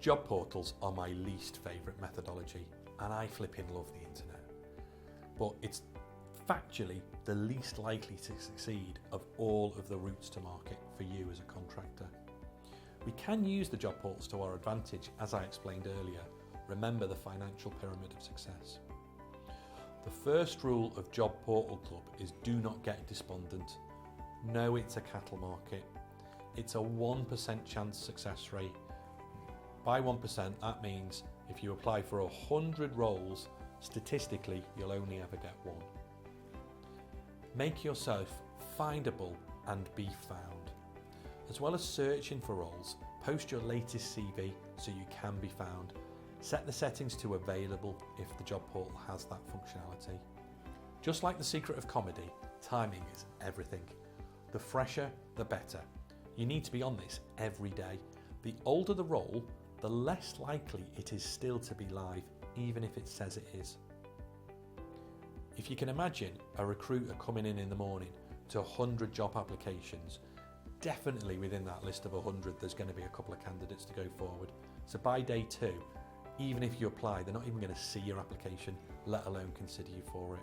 Job portals are my least favourite methodology, and I flipping love the internet. But it's factually the least likely to succeed of all of the routes to market for you as a contractor. We can use the job portals to our advantage, as I explained earlier. Remember the financial pyramid of success. The first rule of Job Portal Club is do not get despondent. No, it's a cattle market. It's a 1% chance success rate. By 1%, that means if you apply for 100 roles, statistically, you'll only ever get one. Make yourself findable and be found. As well as searching for roles, post your latest CV so you can be found. Set the settings to available if the job portal has that functionality. Just like the secret of comedy, timing is everything. The fresher, the better. You need to be on this every day. The older the role, the less likely it is still to be live, even if it says it is. If you can imagine a recruiter coming in the morning to 100 job applications, definitely within that list of 100 there's going to be a couple of candidates to go forward. So by day 2, even if you apply, they're not even going to see your application, let alone consider you for it.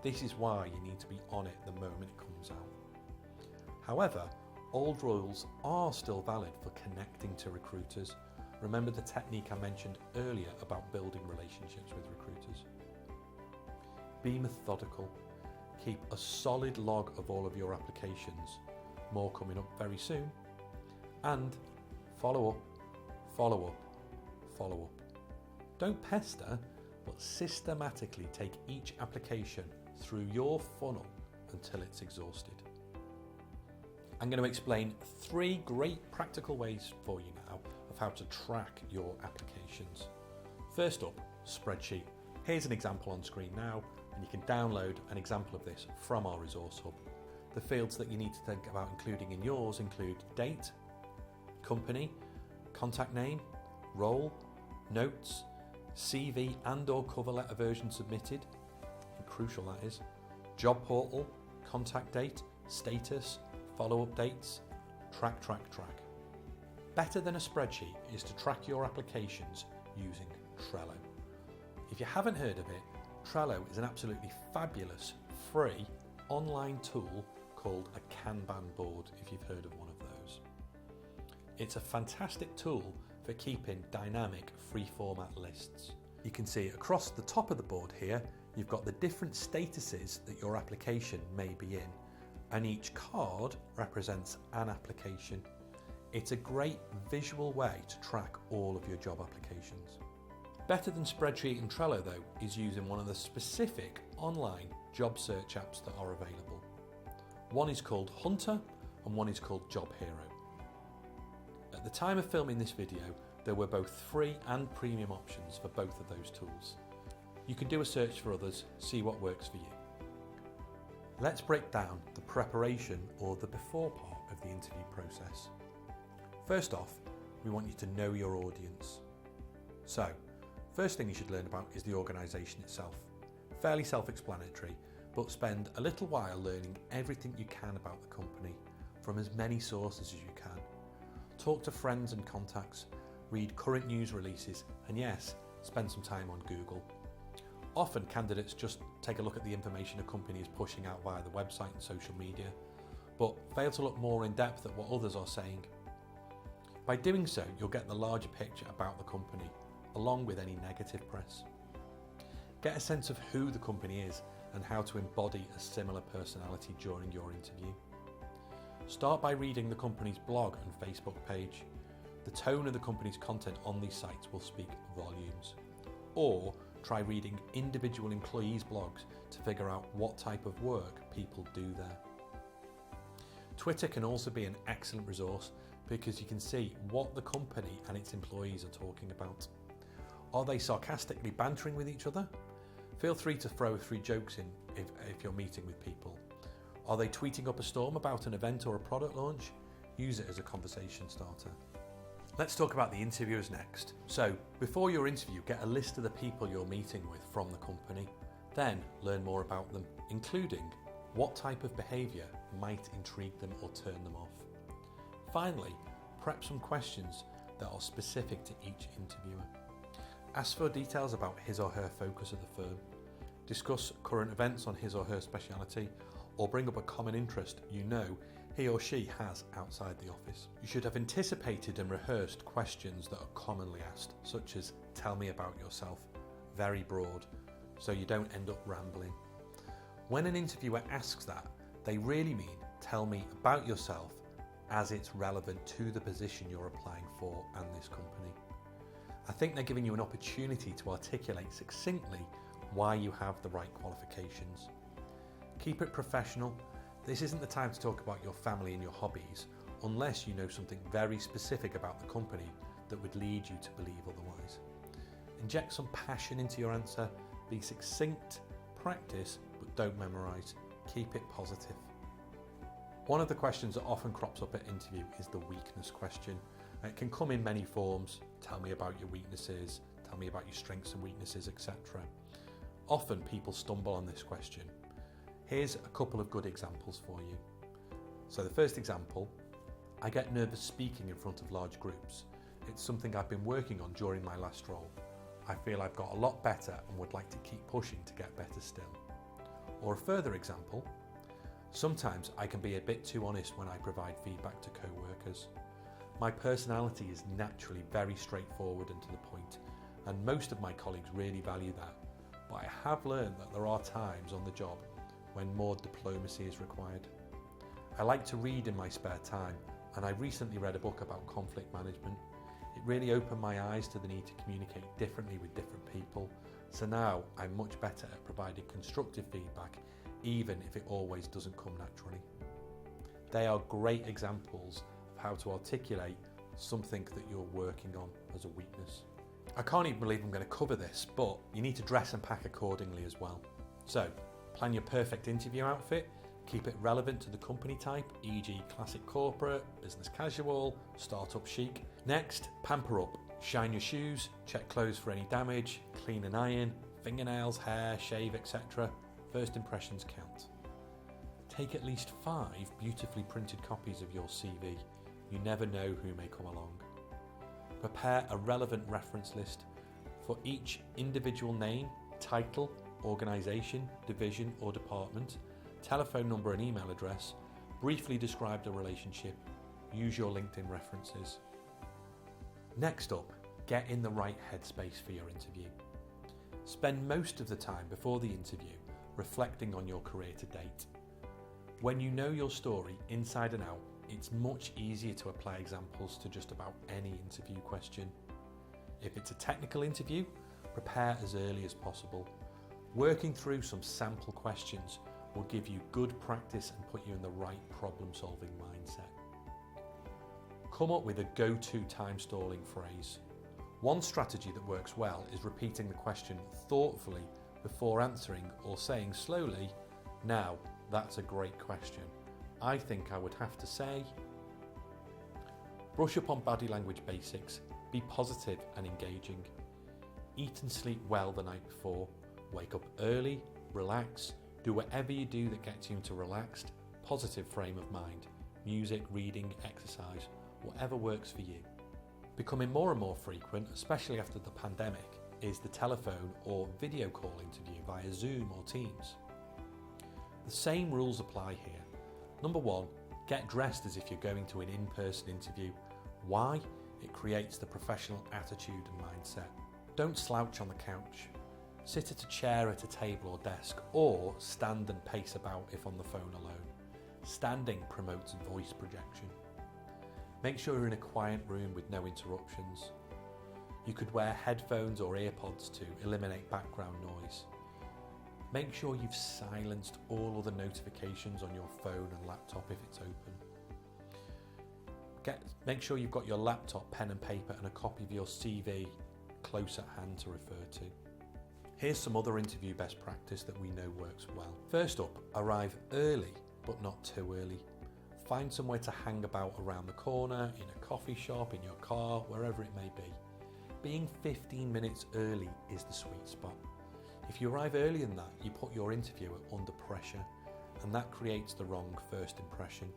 This is why you need to be on it the moment it comes out. However, old rules are still valid for connecting to recruiters. Remember the technique I mentioned earlier about building relationships with recruiters. Be methodical. Keep a solid log of all of your applications. More coming up very soon. And follow up, follow up, follow up. Don't pester, but systematically take each application through your funnel until it's exhausted. I'm going to explain 3 great practical ways for you now of how to track your applications. First up, spreadsheet. Here's an example on screen now, and you can download an example of this from our resource hub. The fields that you need to think about including in yours include date, company, contact name, role, notes, CV and/or cover letter version submitted, and crucial that is, job portal, contact date, status, follow-up dates, track. Better than a spreadsheet is to track your applications using Trello. If you haven't heard of it, Trello is an absolutely fabulous, free, online tool called a Kanban board, if you've heard of one of those. It's a fantastic tool for keeping dynamic, free-format lists. You can see across the top of the board here, you've got the different statuses that your application may be in, and each card represents an application. It's a great visual way to track all of your job applications. Better than Spreadsheet and Trello though is using one of the specific online job search apps that are available. One is called Hunter and one is called Job Hero. At the time of filming this video, there were both free and premium options for both of those tools. You can do a search for others, see what works for you. Let's break down the preparation or the before part of the interview process. First off, we want you to know your audience. So, first thing you should learn about is the organisation itself. Fairly self-explanatory, but spend a little while learning everything you can about the company from as many sources as you can. Talk to friends and contacts, read current news releases, and yes, spend some time on Google. Often candidates just take a look at the information a company is pushing out via the website and social media, but fail to look more in depth at what others are saying. By doing so, you'll get the larger picture about the company, along with any negative press. Get a sense of who the company is and how to embody a similar personality during your interview. Start by reading the company's blog and Facebook page. The tone of the company's content on these sites will speak volumes. Or try reading individual employees' blogs to figure out what type of work people do there. Twitter can also be an excellent resource because you can see what the company and its employees are talking about. Are they sarcastically bantering with each other? Feel free to throw a few jokes in if you're meeting with people. Are they tweeting up a storm about an event or a product launch? Use it as a conversation starter. Let's talk about the interviewers next. So, before your interview, get a list of the people you're meeting with from the company. Then, learn more about them, including what type of behaviour might intrigue them or turn them off. Finally, prep some questions that are specific to each interviewer. Ask for details about his or her focus at the firm. Discuss current events on his or her speciality, or bring up a common interest you know he or she has outside the office. You should have anticipated and rehearsed questions that are commonly asked, such as "tell me about yourself," very broad, so you don't end up rambling. When an interviewer asks that, they really mean "tell me about yourself" as it's relevant to the position you're applying for and this company. I think they're giving you an opportunity to articulate succinctly why you have the right qualifications. Keep it professional. This isn't the time to talk about your family and your hobbies, unless you know something very specific about the company that would lead you to believe otherwise. Inject some passion into your answer, be succinct, practice, but don't memorise. Keep it positive. One of the questions that often crops up at interview is the weakness question. It can come in many forms: tell me about your weaknesses, tell me about your strengths and weaknesses, etc. Often people stumble on this question. Here's a couple of good examples for you. So the first example: I get nervous speaking in front of large groups. It's something I've been working on during my last role. I feel I've got a lot better and would like to keep pushing to get better still. Or a further example: sometimes I can be a bit too honest when I provide feedback to co-workers. My personality is naturally very straightforward and to the point, and most of my colleagues really value that. But I have learned that there are times on the job when more diplomacy is required. I like to read in my spare time, and I recently read a book about conflict management. It really opened my eyes to the need to communicate differently with different people, so now I'm much better at providing constructive feedback, even if it always doesn't come naturally. They are great examples of how to articulate something that you're working on as a weakness. I can't even believe I'm going to cover this, but you need to dress and pack accordingly as well. So, plan your perfect interview outfit, keep it relevant to the company type, e.g. classic corporate, business casual, startup chic. Next, pamper up, shine your shoes, check clothes for any damage, clean and iron, fingernails, hair, shave, etc. First impressions count. Take at least 5 beautifully printed copies of your CV. You never know who may come along. Prepare a relevant reference list for each individual name, title, organisation, division or department, telephone number and email address. Briefly describe the relationship. Use your LinkedIn references. Next up, get in the right headspace for your interview. Spend most of the time before the interview reflecting on your career to date. When you know your story inside and out, it's much easier to apply examples to just about any interview question. If it's a technical interview, prepare as early as possible. Working through some sample questions will give you good practice and put you in the right problem-solving mindset. Come up with a go-to time stalling phrase. One strategy that works well is repeating the question thoughtfully before answering, or saying slowly, "Now, that's a great question. I think I would have to say..." Brush up on body language basics, be positive and engaging. Eat and sleep well the night before. Wake up early, relax, do whatever you do that gets you into a relaxed, positive frame of mind. Music, reading, exercise, whatever works for you. Becoming more and more frequent, especially after the pandemic, is the telephone or video call interview via Zoom or Teams. The same rules apply here. Number 1, get dressed as if you're going to an in-person interview. Why? It creates the professional attitude and mindset. Don't slouch on the couch. Sit at a chair at a table or desk, or stand and pace about if on the phone alone. Standing promotes voice projection. Make sure you're in a quiet room with no interruptions. You could wear headphones or earpods to eliminate background noise. Make sure you've silenced all other notifications on your phone and laptop if it's open. Make sure you've got your laptop, pen and paper and a copy of your CV close at hand to refer to. Here's some other interview best practice that we know works well. First up, arrive early, but not too early. Find somewhere to hang about around the corner, in a coffee shop, in your car, wherever it may be. Being 15 minutes early is the sweet spot. If you arrive earlier than that, you put your interviewer under pressure, and that creates the wrong first impression.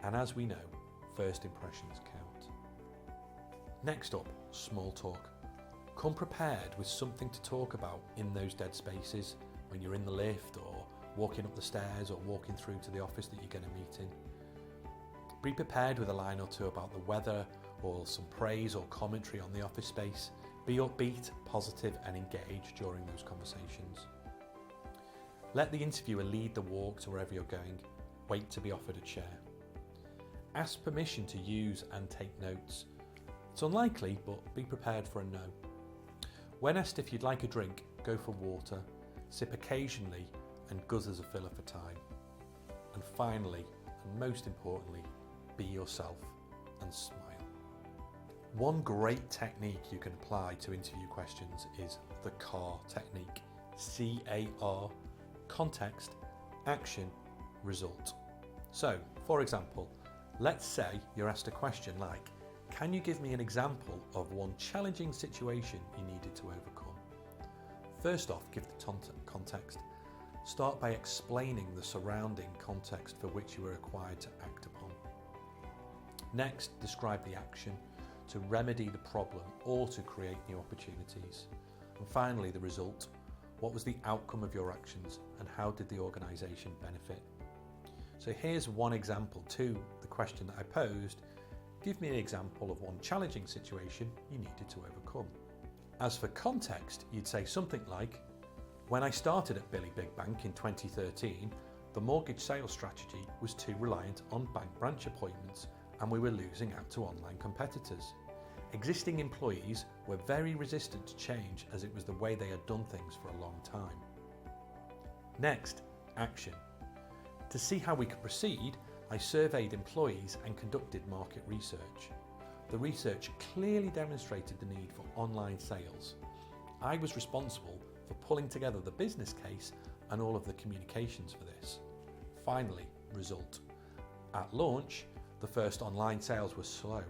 And as we know, first impressions count. Next up, small talk. Come prepared with something to talk about in those dead spaces when you're in the lift or walking up the stairs or walking through to the office that you're going to meet in. Be prepared with a line or two about the weather or some praise or commentary on the office space. Be upbeat, positive and engaged during those conversations. Let the interviewer lead the walk to wherever you're going. Wait to be offered a chair. Ask permission to use and take notes. It's unlikely, but be prepared for a no. When asked if you'd like a drink, go for water, sip occasionally and guzz as a filler for time. And finally, and most importantly, be yourself and smile. One great technique you can apply to interview questions is the CAR technique. C-A-R, context, action, result. So, for example, let's say you're asked a question like, can you give me an example of one challenging situation you needed to overcome? First off, give the context. Start by explaining the surrounding context for which you were required to act upon. Next, describe the action to remedy the problem or to create new opportunities. And finally, the result. What was the outcome of your actions and how did the organisation benefit? So here's one example to the question that I posed. Give me an example of one challenging situation you needed to overcome. As for context, you'd say something like, when I started at Billy Big Bank in 2013, the mortgage sales strategy was too reliant on bank branch appointments and we were losing out to online competitors. Existing employees were very resistant to change as it was the way they had done things for a long time. Next, action. To see how we could proceed, I surveyed employees and conducted market research. The research clearly demonstrated the need for online sales. I was responsible for pulling together the business case and all of the communications for this. Finally, result. At launch, the first online sales were slow,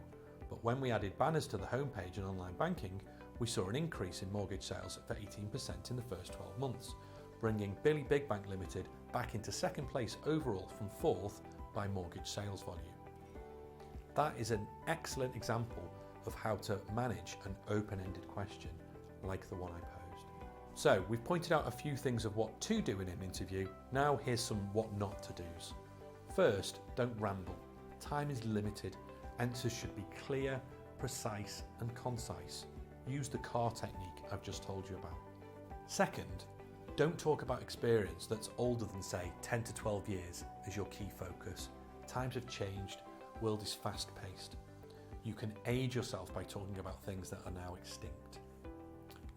but when we added banners to the homepage and online banking, we saw an increase in mortgage sales of 18% in the first 12 months, bringing Billy Big Bank Limited back into second place overall from fourth by mortgage sales volume. That is an excellent example of how to manage an open-ended question like the one I posed. So we've pointed out a few things of what to do in an interview. Now here's some what not to do's. First, don't ramble. Time is limited. Answers should be clear, precise and concise. Use the CAR technique I've just told you about. Second, don't talk about experience that's older than, say, 10 to 12 years as your key focus. Times have changed, world is fast-paced. You can age yourself by talking about things that are now extinct.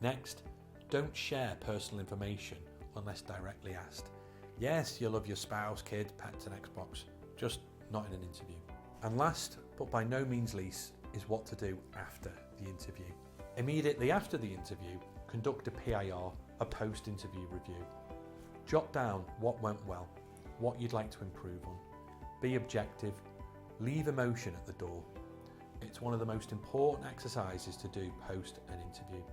Next, don't share personal information unless directly asked. Yes, you'll love your spouse, kids, pets and Xbox, just not in an interview. And last, but by no means least, is what to do after the interview. Immediately after the interview, conduct a PIR, a post-interview review. Jot down what went well, what you'd like to improve on. Be objective, leave emotion at the door. It's one of the most important exercises to do post an interview.